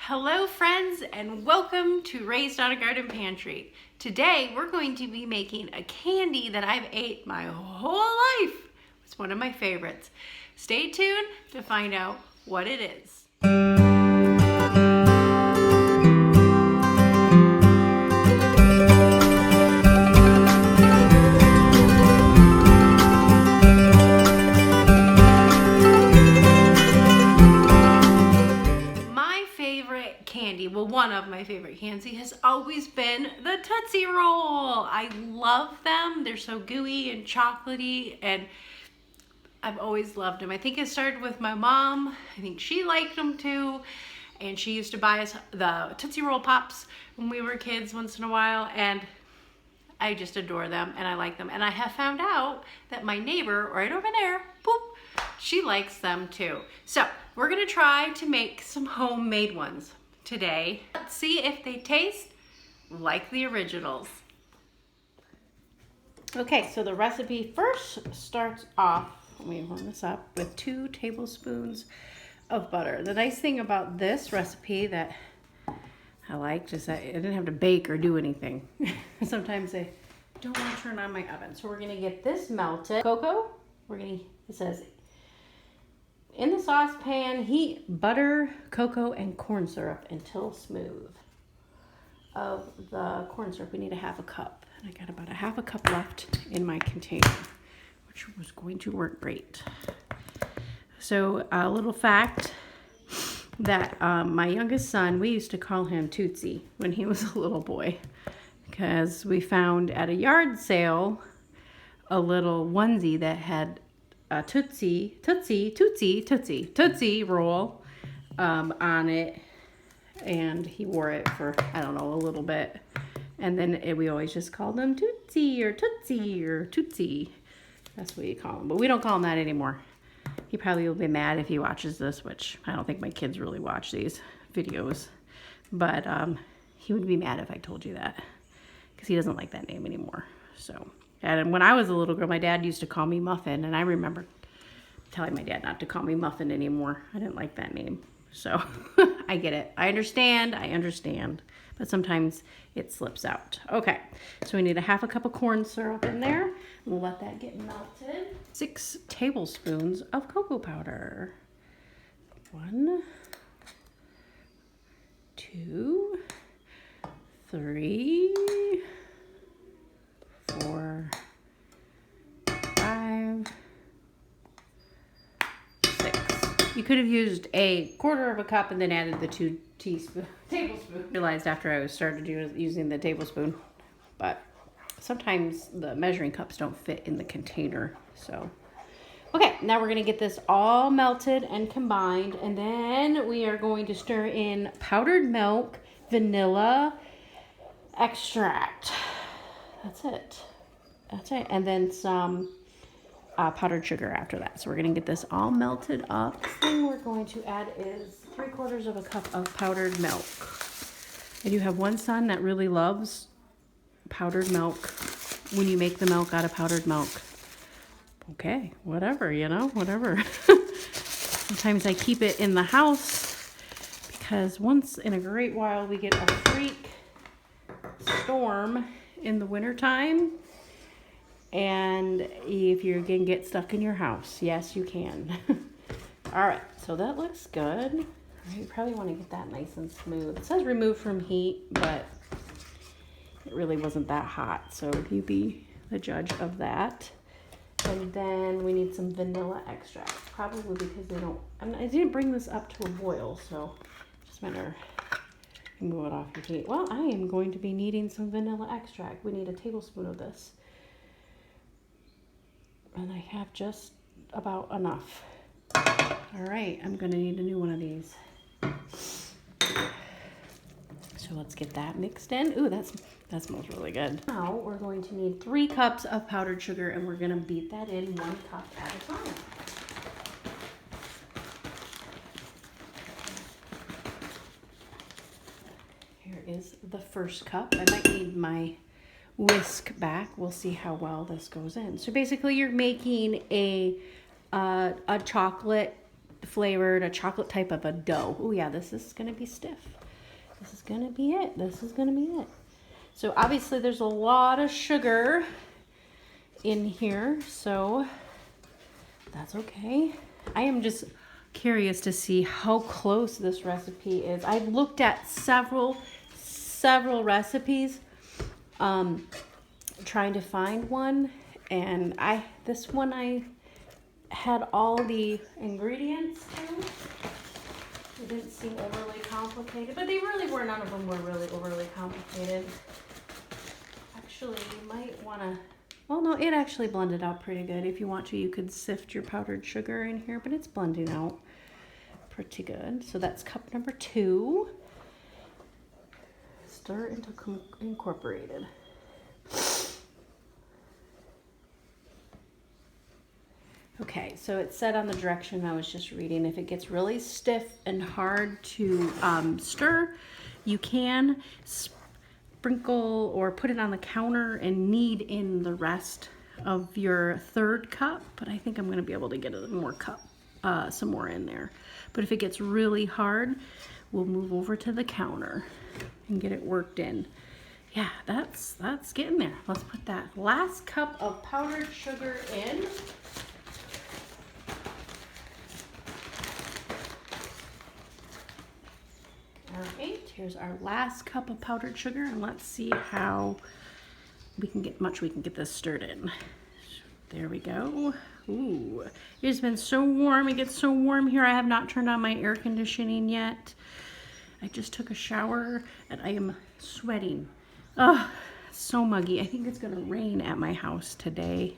Hello friends, and welcome to Raised on a Garden Pantry. Today we're going to be making a candy that I've ate my whole life. It's one of my favorites. Stay tuned to find out what it is. Well, one of my favorite candy has always been the Tootsie Roll. I love them. They're so gooey and chocolatey, and I've always loved them. I think it started with my mom. I think she liked them too, and she used to buy us the Tootsie Roll Pops when we were kids once in a while, and I just adore them and I like them. And I have found out that my neighbor right over there, boop, she likes them too. So we're gonna try to make some homemade ones today. Let's see if they taste like the originals. Okay, so the recipe first starts off, let me warm this up, with 2 tablespoons of butter. The nice thing about this recipe that I liked is that I didn't have to bake or do anything. Sometimes I don't want to turn on my oven. So we're gonna get this melted. Cocoa, it says, in the saucepan, heat butter, cocoa, and corn syrup until smooth. Of the corn syrup, we need 1/2 cup. And I got about 1/2 cup left in my container, which was going to work great. So a little fact that my youngest son, we used to call him Tootsie when he was a little boy, because we found at a yard sale a little onesie that had a Tootsie roll on it, and he wore it for, I don't know, a little bit, and then we always just called him Tootsie or Tootsie or Tootsie. That's what you call him, but we don't call him that anymore. He probably will be mad if he watches this, which I don't think my kids really watch these videos, but he would be mad if I told you that, because he doesn't like that name anymore. So, and when I was a little girl, my dad used to call me Muffin, and I remember telling my dad not to call me Muffin anymore. I didn't like that name. So I get it. I understand. But sometimes it slips out. Okay, so we need 1/2 cup of corn syrup in there. We'll let that get melted. 6 tablespoons of cocoa powder. 1, 2, 3, 4, 5, 6. You could have used 1/4 cup and then added the 2 tablespoons. Realized after I started using the tablespoon, but sometimes the measuring cups don't fit in the container. So, okay, now we're gonna get this all melted and combined, and then we are going to stir in powdered milk, vanilla extract. That's it, and then some powdered sugar after that. So we're gonna get this all melted up. The thing we're going to add is 3/4 cup of powdered milk. I do have one son that really loves powdered milk when you make the milk out of powdered milk. Okay, whatever, whatever. Sometimes I keep it in the house because once in a great while we get a freak storm in the wintertime. And if you're gonna get stuck in your house, yes, you can. All right, so that looks good. All right, you probably want to get that nice and smooth. It says remove from heat, but it really wasn't that hot, so you be the judge of that. And then we need some vanilla extract, probably because I didn't bring this up to a boil, so just matter move it off your heat. Well, I am going to be needing some vanilla extract. We need 1 tablespoon of this. And I have just about enough. All right, I'm gonna need a new one of these. So let's get that mixed in. Ooh, that smells really good. Now we're going to need 3 cups of powdered sugar, and we're gonna beat that in 1 cup at a time. Here is the first cup. I might need my whisk back. We'll see how well this goes in. So basically you're making a chocolate flavored, a chocolate type of a dough. Oh yeah, this is gonna be stiff. This is gonna be it. This is gonna be it. So obviously there's a lot of sugar in here, so that's okay. I am just curious to see how close this recipe is. I've looked at several recipes trying to find one, and this one I had all the ingredients too. It didn't seem overly complicated, but they really were. None of them were really overly complicated. Actually, you might want to, well, no, it actually blended out pretty good. If you want to, you could sift your powdered sugar in here, but it's blending out pretty good. So that's cup number 2. Stir until incorporated. Okay, so it said on the direction I was just reading, if it gets really stiff and hard to stir, you can sprinkle or put it on the counter and knead in the rest of your 3rd cup, but I think I'm going to be able to get some more in there. But if it gets really hard, we'll move over to the counter and get it worked in. Yeah, that's getting there. Let's put that last cup of powdered sugar in. All right, here's our last cup of powdered sugar, and let's see how we can get this stirred in. There we go. Ooh, it's been so warm. It gets so warm here. I have not turned on my air conditioning yet. I just took a shower and I am sweating. Oh, it's so muggy. I think it's gonna rain at my house today.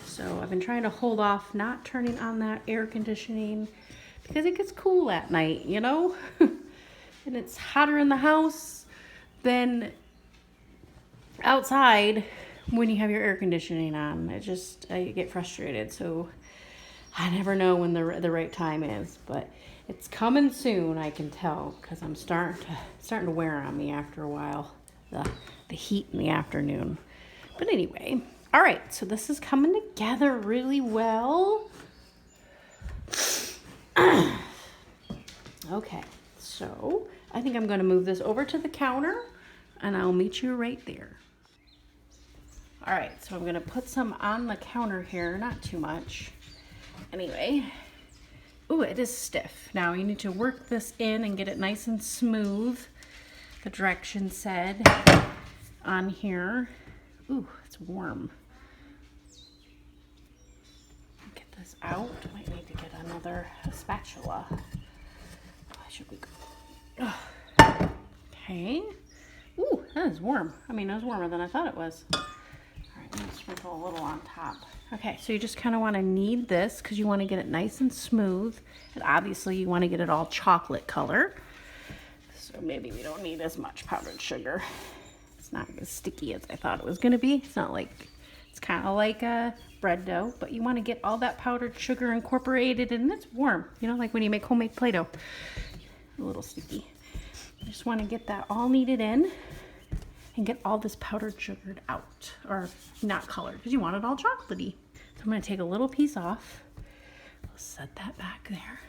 So I've been trying to hold off not turning on that air conditioning because it gets cool at night, you know? And it's hotter in the house than outside when you have your air conditioning on. I get frustrated, so I never know when the right time is, but it's coming soon, I can tell, because I'm starting to wear on me after a while, the heat in the afternoon. But anyway, all right, so this is coming together really well. Okay, so I think I'm going to move this over to the counter, and I'll meet you right there. All right, so I'm going to put some on the counter here, not too much. Anyway, ooh, it is stiff. Now you need to work this in and get it nice and smooth. The directions said on here. Ooh, it's warm. Get this out. Might need to get another spatula. Should we go? Oh. Okay. Ooh, that is warm. I mean, that was warmer than I thought it was. All right, I'm gonna sprinkle a little on top. Okay, so you just kind of want to knead this because you want to get it nice and smooth. And obviously you want to get it all chocolate color. So maybe we don't need as much powdered sugar. It's not as sticky as I thought it was going to be. It's not like, it's kind of like a bread dough, but you want to get all that powdered sugar incorporated, and it's warm. You know, like when you make homemade Play-Doh. A little sticky. You just want to get that all kneaded in and get all this powdered sugared out, or not colored, because you want it all chocolatey. So I'm going to take a little piece off. We'll set that back there,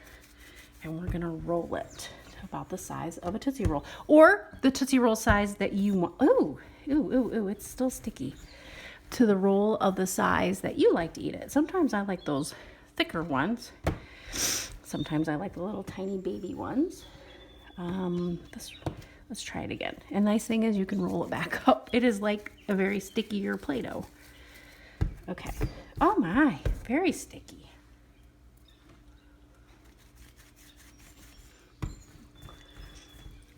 and we're going to roll it to about the size of a Tootsie Roll, or the Tootsie Roll size that you want. Ooh, ooh, ooh, ooh, it's still sticky. To the roll of the size that you like to eat it. Sometimes I like those thicker ones. Sometimes I like the little tiny baby ones. Let's try it again. And nice thing is you can roll it back up. It is like a very stickier Play-Doh. Okay. Oh my, very sticky.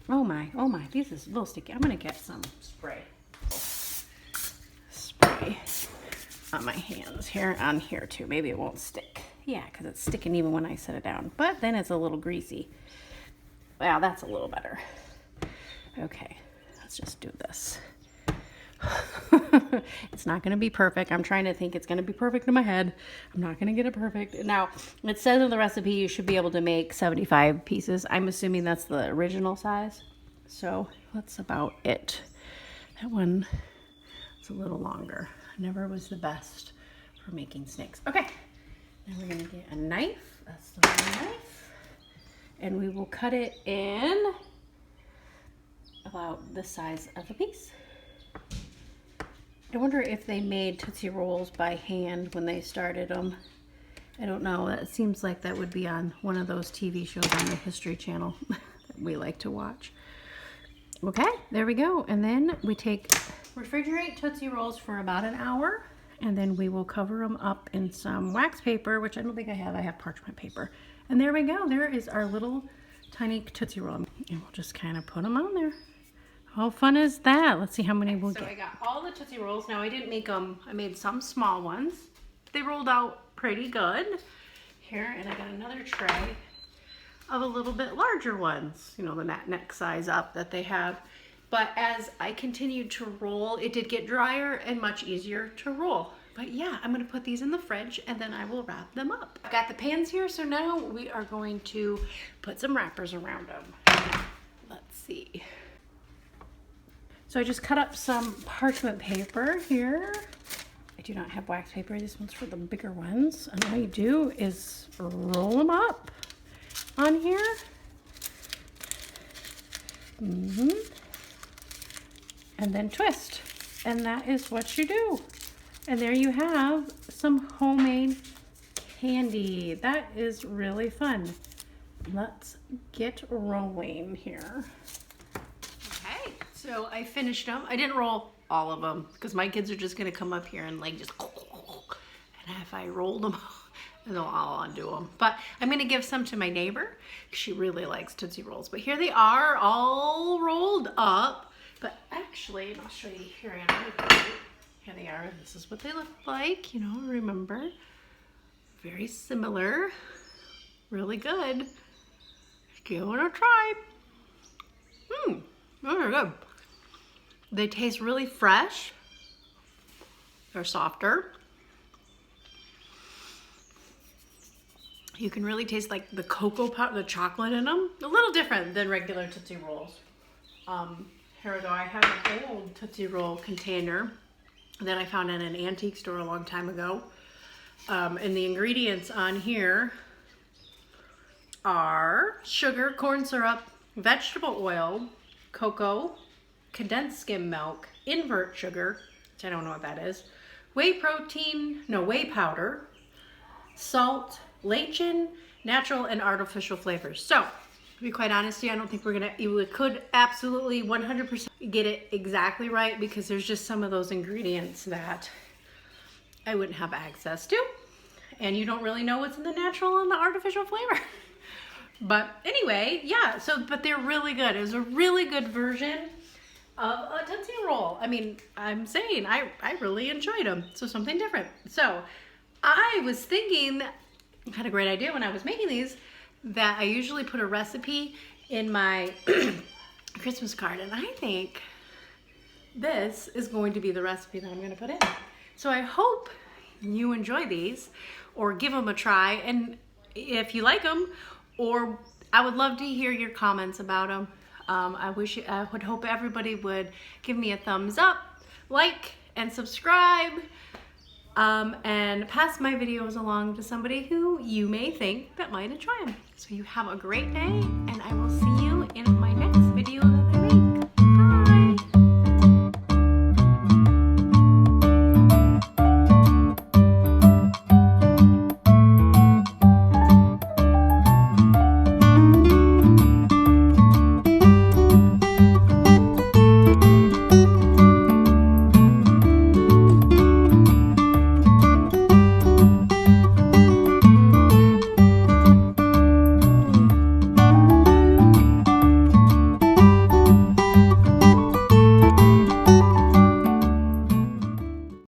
Oh my, this is a little sticky. I'm gonna get some spray on my hands here, on here too. Maybe it won't stick. Yeah, because it's sticking even when I set it down. But then it's a little greasy. Wow, that's a little better. Okay, let's just do this. It's not going to be perfect. I'm trying to think it's going to be perfect in my head. I'm not going to get it perfect. Now, it says in the recipe you should be able to make 75 pieces. I'm assuming that's the original size. So that's about it. That one is a little longer. Never was the best for making snakes. Okay, Now we're gonna get a knife, that's the one knife, and we will cut it in about the size of a piece. I wonder if they made Tootsie Rolls by hand when they started them. I don't know, that seems like that would be on one of those TV shows on the History Channel that we like to watch. Okay, there we go. And then we refrigerate Tootsie Rolls for about an hour, and then we will cover them up in some wax paper, which I don't think I have parchment paper. And there we go, there is our little tiny Tootsie Roll. And we'll just kind of put them on there. How fun is that? Let's see how many we'll get. So I got all the Tootsie Rolls. Now I didn't make them, I made some small ones. They rolled out pretty good. Here, and I got another tray of a little bit larger ones, you know, the neck size up that they have. But as I continued to roll, it did get drier and much easier to roll. But yeah, I'm gonna put these in the fridge and then I will wrap them up. I've got the pans here, so now we are going to put some wrappers around them. Let's see. So I just cut up some parchment paper here. I do not have wax paper, this one's for the bigger ones. And all you do is roll them up on here. And then twist. And that is what you do. And there you have some homemade candy. That is really fun. Let's get rolling here. Okay, so I finished them. I didn't roll all of them because my kids are just gonna come up here and like just, and if I roll them, they'll all undo them. But I'm gonna give some to my neighbor because she really likes Tootsie Rolls. But here they are all rolled up. But actually, and I'll show you here. Here they are. This is what they look like. You know, remember, very similar. Really good. Give it a try. Those are good. They taste really fresh. They're softer. You can really taste like the cocoa powder, the chocolate in them. A little different than regular Tootsie Rolls. Here we go. I have an old Tootsie Roll container that I found in an antique store a long time ago. And the ingredients on here are sugar, corn syrup, vegetable oil, cocoa, condensed skim milk, invert sugar, which I don't know what that is, whey powder, salt, lecithin, natural and artificial flavors. So, to be quite honest, I don't think we could absolutely 100% get it exactly right because there's just some of those ingredients that I wouldn't have access to. And you don't really know what's in the natural and the artificial flavor. But anyway, yeah, but they're really good. It was a really good version of a Tootsie Roll. I mean, I'm saying I really enjoyed them. So something different. So I was thinking, I had a great idea when I was making these, that I usually put a recipe in my Christmas card. And I think this is going to be the recipe that I'm going to put in. So I hope you enjoy these or give them a try. And if you like them, or I would love to hear your comments about them. I would hope everybody would give me a thumbs up, like, and subscribe, and pass my videos along to somebody who you may think that might have tried them. So you have a great day, and I will see you